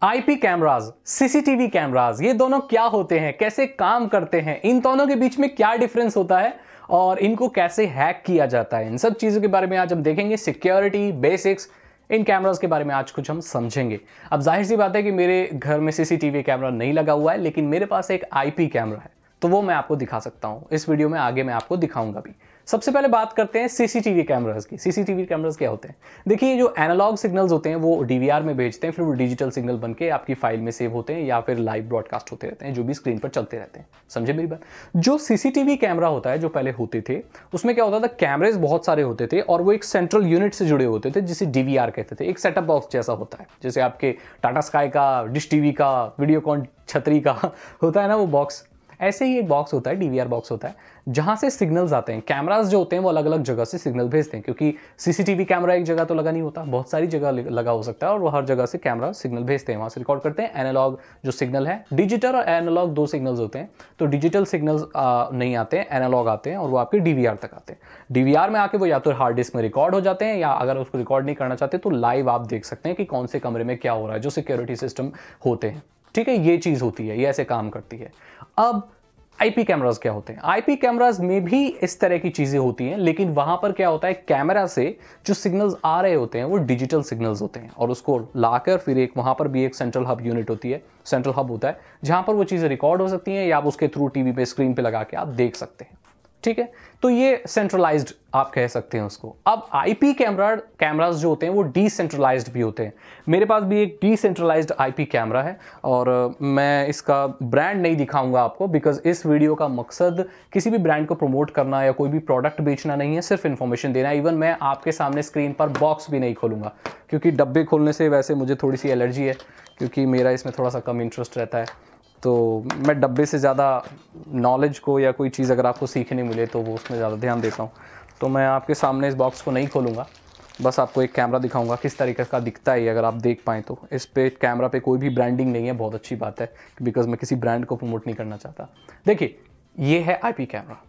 IP cameras, CCTV cameras, ये दोनों क्या होते हैं, कैसे काम करते हैं, इन दोनों के बीच में क्या डिफरेंस होता है और इनको कैसे हैक किया जाता है, इन सब चीजों के बारे में आज हम देखेंगे। सिक्योरिटी बेसिक्स, इन कैमरास के बारे में आज कुछ हम समझेंगे। अब जाहिर सी बात है कि मेरे घर में सीसीटीवी कैमरा नहीं लगा हुआ है, लेकिन मेरे पास एक आईपी कैमरा है, तो वो मैं आपको दिखा सकता हूं। इस वीडियो में आगे मैं आपको दिखाऊंगा भी। सबसे पहले बात करते हैं सीसीटीवी कैमरास की। सीसीटीवी कैमरास क्या होते हैं? देखिए, जो एनालॉग सिग्नल्स होते हैं वो डीवीआर में भेजते हैं, फिर वो डिजिटल सिग्नल बनके आपकी फाइल में सेव होते हैं या फिर लाइव ब्रॉडकास्ट होते रहते हैं, जो भी स्क्रीन पर चलते रहते हैं। समझे मेरी बात? जो सीसीटीवी कैमरा होता है, जो पहले होते थे, उसमें क्या होता था, कैमरेज बहुत सारे होते थे और वो एक सेंट्रल यूनिट से जुड़े होते थे, जिसे डीवीआर कहते थे। एक सेटअप बॉक्स जैसा होता है, जैसे आपके टाटा स्काई का, डिश टीवी का, वीडियोकॉन छतरी का होता है ना वो बॉक्स, ऐसे ही एक बॉक्स होता है, डीवीआर बॉक्स होता है, जहां से सिग्नल्स आते हैं। कैमरास जो होते हैं वो अलग अलग जगह से सिग्नल भेजते हैं, क्योंकि सीसीटीवी कैमरा एक जगह तो लगा नहीं होता, बहुत सारी जगह लगा हो सकता है, और वो हर जगह से कैमरा सिग्नल भेजते हैं, वहां से रिकॉर्ड करते हैं। एनालॉग जो सिग्नल है, डिजिटल और एनालॉग दो सिग्नल्स होते हैं, तो डिजिटल सिग्नल्स नहीं आते हैं, एनालॉग आते हैं और वो आपके डीवीआर तक आते हैं। डीवीआर में आके वो या तो हार्ड डिस्क में रिकॉर्ड हो जाते हैं, या अगर उसको रिकॉर्ड नहीं करना चाहते तो लाइव आप देख सकते हैं कि कौन से कमरे में क्या हो रहा है, जो सिक्योरिटी सिस्टम होते हैं। ठीक है, ये चीज होती है, ये ऐसे काम करती है। अब आईपी कैमरास क्या होते हैं? आईपी कैमरास में भी इस तरह की चीजें होती हैं, लेकिन वहां पर क्या होता है, कैमरा से जो सिग्नल्स आ रहे होते हैं वो डिजिटल सिग्नल्स होते हैं, और उसको लाकर फिर एक वहां पर भी एक सेंट्रल हब यूनिट होती है, सेंट्रल हब होता है, जहां पर वो चीजें रिकॉर्ड हो सकती हैं या आप उसके थ्रू टीवी पे स्क्रीन पे लगा के आप देख सकते हैं। ठीक है, तो ये सेंट्रलाइज्ड आप कह सकते हैं उसको। अब आईपी कैमरास जो होते हैं वो डिसेंट्रलाइज्ड भी होते हैं। मेरे पास भी एक डिसेंट्रलाइज्ड आईपी कैमरा है, और मैं इसका ब्रांड नहीं दिखाऊंगा आपको, बिकॉज इस वीडियो का मकसद किसी भी ब्रांड को प्रमोट करना या कोई भी प्रोडक्ट बेचना नहीं है, सिर्फ इन्फॉर्मेशन देना है। इवन मैं आपके सामने स्क्रीन पर बॉक्स भी नहीं खोलूंगा, क्योंकि डब्बे खोलने से वैसे मुझे थोड़ी सी एलर्जी है, क्योंकि मेरा इसमें थोड़ा सा कम इंटरेस्ट रहता है। तो मैं डब्बे से ज़्यादा नॉलेज को या कोई चीज़ अगर आपको सीखने मिले तो वो उसमें ज़्यादा ध्यान देता हूँ। तो मैं आपके सामने इस बॉक्स को नहीं खोलूँगा, बस आपको एक कैमरा दिखाऊंगा किस तरीके का दिखता है, अगर आप देख पाएँ तो। इस पे कैमरा पे कोई भी ब्रांडिंग नहीं है, बहुत अच्छी बात है, बिकॉज मैं किसी ब्रांड को प्रमोट नहीं करना चाहता। देखिए, ये है आईपी कैमरा,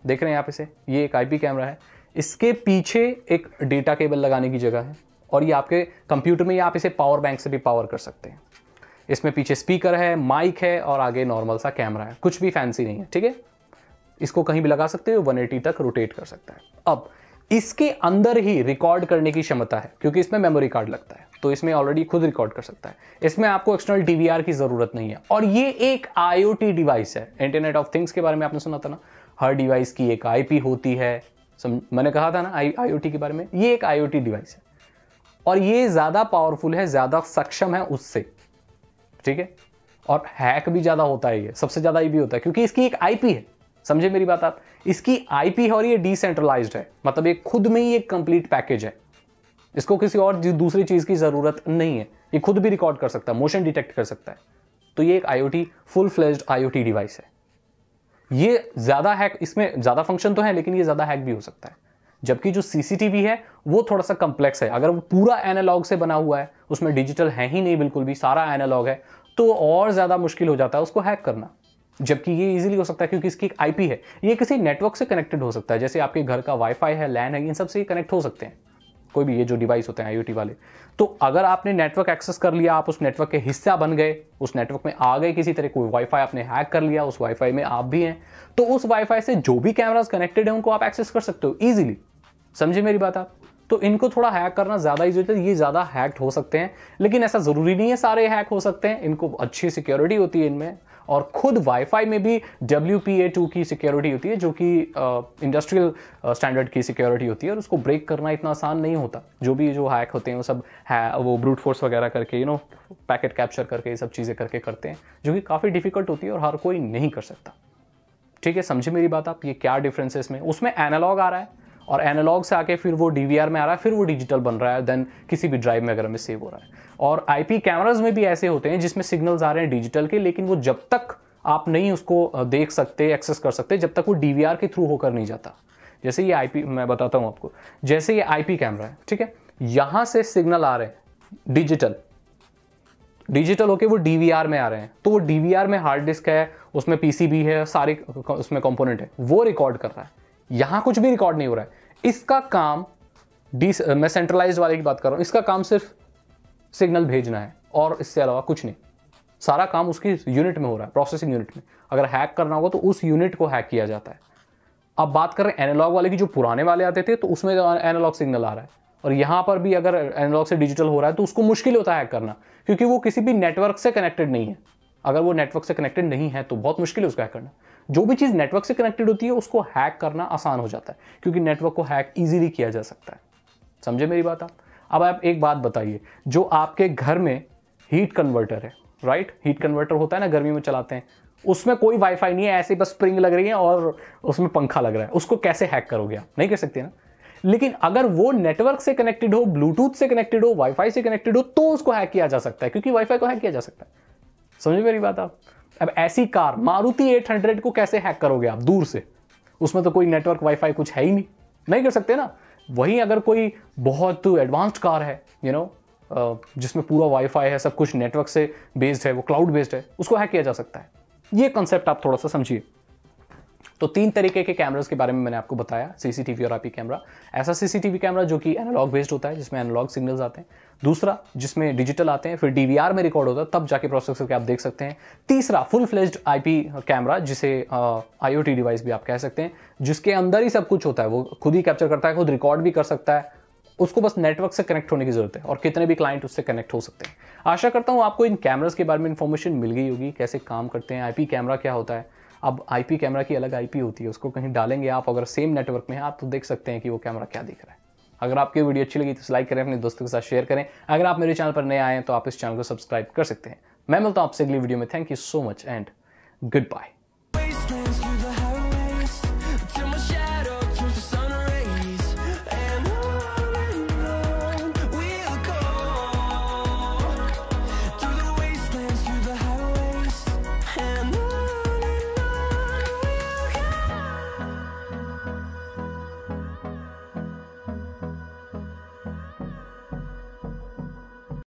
देख रहे हैं आप इसे, ये एक आईपी कैमरा है। इसके पीछे एक डेटा केबल लगाने की जगह है, और ये आपके कंप्यूटर में, या आप इसे पावर बैंक से भी पावर कर सकते हैं। इसमें पीछे स्पीकर है, माइक है, और आगे नॉर्मल सा कैमरा है, कुछ भी फैंसी नहीं है। ठीक है, इसको कहीं भी लगा सकते हो, 180 तक रोटेट कर सकता है। अब इसके अंदर ही रिकॉर्ड करने की क्षमता है, क्योंकि इसमें मेमोरी कार्ड लगता है, तो इसमें ऑलरेडी खुद रिकॉर्ड कर सकता है। इसमें आपको एक्सटर्नल डीवीआर की जरूरत नहीं है, और ये एक आईओटी डिवाइस है। इंटरनेट ऑफ थिंग्स के बारे में आपने सुना था ना, हर डिवाइस की एक आईपी होती है। मैंने कहा था ना आईओटी के बारे में, ये एक आईओटी डिवाइस है, और ये ज्यादा पावरफुल है, ज्यादा सक्षम है उससे। ठीक है, और हैक भी ज्यादा होता है, ये सबसे ज्यादा ये भी होता है, क्योंकि इसकी एक आईपी है। समझे मेरी बात आप? इसकी आईपी है और ये डिसेंट्रलाइज्ड है, मतलब ये खुद में ही एक कंप्लीट पैकेज है। इसको किसी और दूसरी चीज की जरूरत नहीं है, ये खुद भी रिकॉर्ड कर सकता है, मोशन डिटेक्ट कर सकता है। तो ये एक IoT, full fledged IoT device है। ये ज्यादा हैक, इसमें ज्यादा फंक्शन तो है, लेकिन ये ज्यादा हैक भी हो सकता है। जबकि जो सीसीटीवी है वो थोड़ा सा कम्प्लेक्स है, अगर वो पूरा एनालॉग से बना हुआ है, उसमें डिजिटल है ही नहीं बिल्कुल भी, सारा एनालॉग है, तो और ज्यादा मुश्किल हो जाता है उसको हैक करना। जबकि ये इजीली हो सकता है, क्योंकि इसकी एक आईपी है, ये किसी नेटवर्क से कनेक्टेड हो सकता है, जैसे आपके घर का वाईफाई है, लैन है, इन सब से कनेक्ट हो सकते हैं, कोई भी ये जो डिवाइस होते हैं आईओटी वाले। तो अगर आपने नेटवर्क एक्सेस कर लिया, आप उस नेटवर्क के हिस्सा बन गए, उस नेटवर्क में आ गए किसी तरह, कोई वाईफाई आपने हैक कर लिया, उस वाईफाई में आप भी हैं, तो उस वाईफाई से जो भी कैमरास कनेक्टेड है उनको आप एक्सेस कर सकते हो ईजिली। समझे मेरी बात आप? तो इनको थोड़ा हैक करना ज्यादा इजी होता है, ये ज्यादा हैक्ड हो सकते हैं, लेकिन ऐसा जरूरी नहीं है सारे हैक हो सकते हैं। इनको अच्छी सिक्योरिटी होती है इनमें, और खुद वाईफाई में भी WPA2 की सिक्योरिटी होती है, जो कि इंडस्ट्रियल स्टैंडर्ड की सिक्योरिटी होती है, और उसको ब्रेक करना इतना आसान नहीं होता। जो हैक होते हैं वो सब वो ब्रूट फोर्स वगैरह करके, पैकेट कैप्चर करके, ये सब चीजें करके करते हैं, जो कि काफी डिफिकल्ट होती है और हर कोई नहीं कर सकता। ठीक है, समझे मेरी बात आप? ये क्या डिफरेंस है इसमें? उसमें एनालॉग आ रहा है, और एनालॉग से आके फिर वो डीवीआर में आ रहा है, फिर वो डिजिटल बन रहा है, देन किसी भी ड्राइव में अगर हमें सेव हो रहा है। और आईपी कैमरास में भी ऐसे होते हैं जिसमें सिग्नल्स आ रहे हैं डिजिटल के, लेकिन वो जब तक आप नहीं उसको देख सकते, एक्सेस कर सकते, जब तक वो डीवीआर के थ्रू होकर नहीं जाता। जैसे ये आईपी, मैं बताता हूं आपको, जैसे ये आईपी कैमरा है, ठीक है, यहां से सिग्नल आ रहे हैं डिजिटल होके वो डीवीआर में आ रहे हैं, तो वो डीवीआर में हार्ड डिस्क है, उसमें पीसीबी है, सारे उसमें कंपोनेंट है, वो रिकॉर्ड कर रहा है। यहां कुछ भी रिकॉर्ड नहीं हो रहा है। इसका काम मैं सेंट्रलाइज्ड वाले की बात कर रहा हूं, इसका काम सिर्फ सिग्नल भेजना है, और इससे अलावा कुछ नहीं। सारा काम उसकी यूनिट में हो रहा है, प्रोसेसिंग यूनिट में। अगर हैक करना होगा तो उस यूनिट को हैक किया जाता है। अब बात करें एनालॉग वाले की, जो पुराने वाले आते थे तो उसमें एनालॉग सिग्नल आ रहा है, और यहाँ पर भी अगर एनालॉग से डिजिटल हो रहा है तो उसको मुश्किल होता है हैक करना, क्योंकि वो किसी भी नेटवर्क से कनेक्टेड नहीं है। अगर वो नेटवर्क से कनेक्टेड नहीं है तो बहुत मुश्किल है उसको हैक करना। जो भी चीज़ नेटवर्क से कनेक्टेड होती है उसको हैक करना आसान हो जाता है, क्योंकि नेटवर्क को हैक ईजिली किया जा सकता है। समझे मेरी बात आप? अब आप एक बात बताइए, जो आपके घर में हीट कन्वर्टर है, राइट, हीट कन्वर्टर होता है ना, गर्मी में चलाते हैं, उसमें कोई वाईफाई नहीं है, ऐसे बस स्प्रिंग लग रही है और उसमें पंखा लग रहा है, उसको कैसे हैक करोगे आप? नहीं कर सकते ना। लेकिन अगर वो नेटवर्क से कनेक्टेड हो, ब्लूटूथ से कनेक्टेड हो, वाईफाई से कनेक्टेड हो, तो उसको हैक किया जा सकता है, क्योंकि वाईफाई को हैक किया जा सकता है। समझे मेरी बात आप? अब ऐसी कार मारुति 800 को कैसे हैक करोगे आप दूर से? उसमें तो कोई नेटवर्क वाईफाई कुछ है ही नहीं, नहीं कर सकते ना। वहीं अगर कोई बहुत एडवांस्ड कार है, जिसमें पूरा वाईफाई है, सब कुछ नेटवर्क से बेस्ड है, वो क्लाउड बेस्ड है, उसको हैक किया जा सकता है। ये कॉन्सेप्ट आप थोड़ा सा समझिए। तो 3 तरीके के कैमरास के बारे में मैंने आपको बताया, सीसीटीवी और आईपी कैमरा। ऐसा सीसीटीवी कैमरा जो कि एनालॉग बेस्ड होता है, जिसमें एनालॉग सिग्नल्स आते हैं। दूसरा जिसमें डिजिटल आते हैं, फिर डीवीआर में रिकॉर्ड होता है, तब जाके प्रोसेस करके आप देख सकते हैं। तीसरा फुल फ्लेज्ड आईपी कैमरा, जिसे आईओटी डिवाइस भी आप कह सकते हैं, जिसके अंदर ही सब कुछ होता है, वो खुद ही कैप्चर करता है, खुद रिकॉर्ड भी कर सकता है, उसको बस नेटवर्क से कनेक्ट होने की जरूरत है, और कितने भी क्लाइंट उससे कनेक्ट हो सकते हैं। आशा करता हूँ आपको इन कैमरास के बारे में इन्फॉर्मेशन मिल गई होगी, कैसे काम करते हैं, आईपी कैमरा क्या होता है। अब आईपी कैमरा की अलग आईपी होती है, उसको कहीं डालेंगे आप, अगर सेम नेटवर्क में है आप, तो देख सकते हैं कि वो कैमरा क्या दिख रहा है। अगर आपकी वीडियो अच्छी लगी तो लाइक करें, अपने दोस्तों के साथ शेयर करें। अगर आप मेरे चैनल पर नए आए हैं तो आप इस चैनल को सब्सक्राइब कर सकते हैं। मैं मिलता हूं आपसे अगली वीडियो में। Thank you so much and good bye.